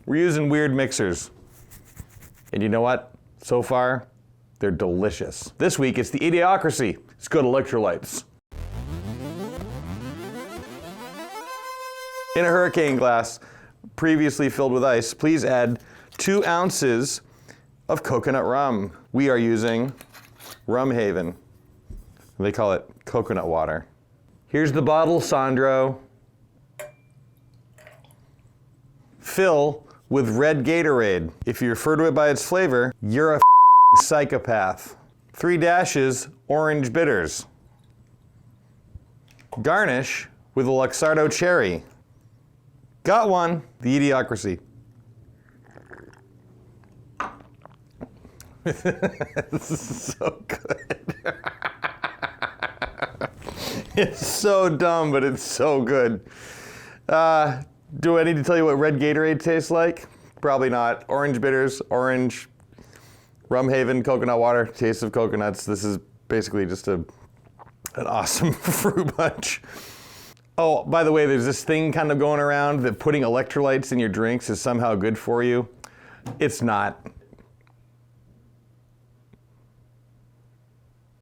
We're using weird mixers. And you know what? So far, they're delicious. This week, it's the Idiocracy. It's good electrolytes. In a hurricane glass, previously filled with ice, please add 2 ounces of coconut rum. We are using Rum Haven. They call it coconut water. Here's the bottle, Sandro. Fill with red Gatorade. If you refer to it by its flavor, you're a psychopath. 3 dashes orange bitters. Garnish with a Luxardo cherry. Got one, the Idiocracy. This is so good. It's so dumb, but it's so good. Do I need to tell you what red Gatorade tastes like? Probably not. Orange bitters, orange, Rum Haven, coconut water, taste of coconuts. This is basically just an awesome fruit punch. Oh, by the way, there's this thing kind of going around that putting electrolytes in your drinks is somehow good for you. It's not.